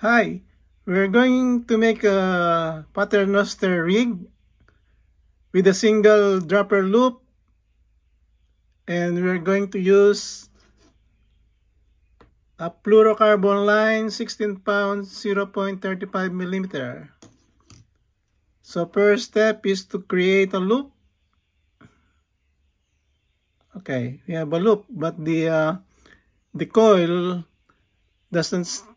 Hi, we're going to make a paternoster rig with a single dropper loop, and we're going to use a fluorocarbon line 16 pounds 0.35 millimeter. So first step is to create a loop. Okay, we have a loop, but the coil doesn't,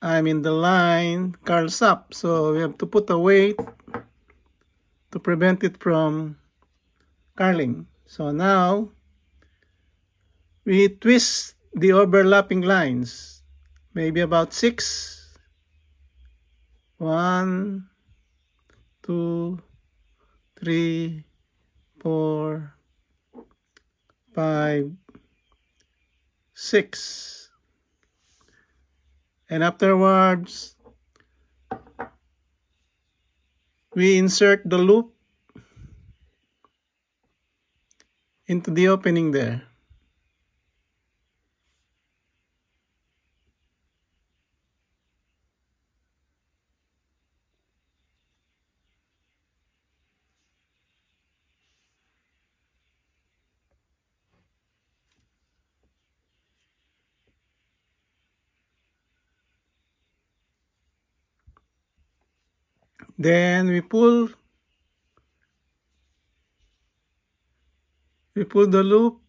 the line curls up, so we have to put a weight to prevent it from curling. So now we twist the overlapping lines, maybe about 6. 1, 2, 3, 4, 5, 6. And afterwards, we insert the loop into the opening there. Then we pull the loop,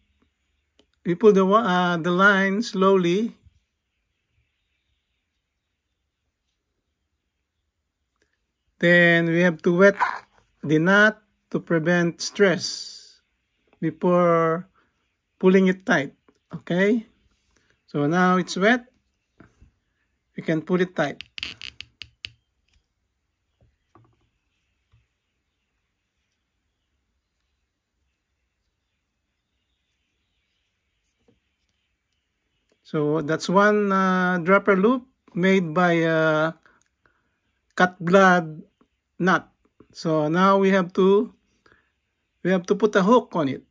we pull the line slowly. Then we have to wet the knot to prevent stress before pulling it tight. Okay, so now it's wet, we can pull it tight. So that's one dropper loop made by a cut blood nut. So now we have to put a hook on it.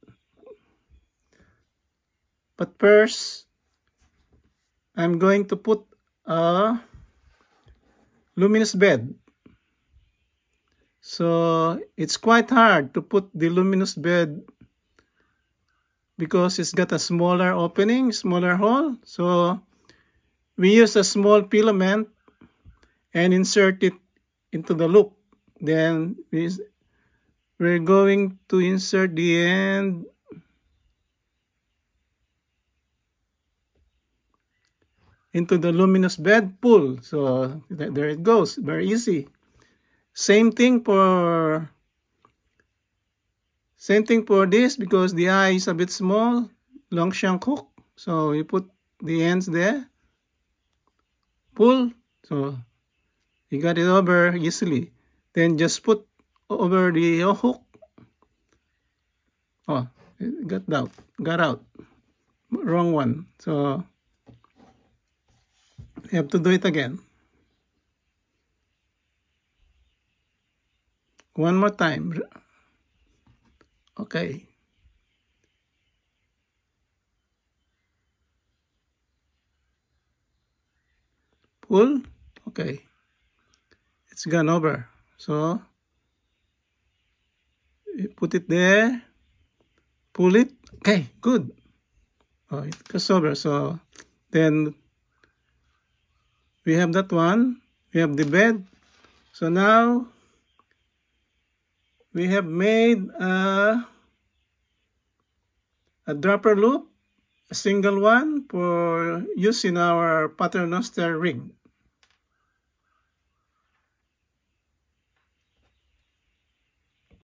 But first, I'm going to put a luminous bed. So it's quite hard to put the luminous bed because it's got a smaller opening, smaller hole. So we use a small filament and insert it into the loop. Then we're going to insert the end into the luminous bed, pull. So there it goes, very easy. Same thing for this, because the eye is a bit small, long shank hook. So you put the ends there, pull, so you got it over easily. Then just put over the hook. Oh, it got out. Wrong one. So you have to do it again. One more time. Okay. Pull. Okay. It's gone over. So you put it there. Pull it. Okay, good. Oh, it goes over. So then we have that one. We have the bed. So now we have made a dropper loop, a single one, for use in our paternoster rig.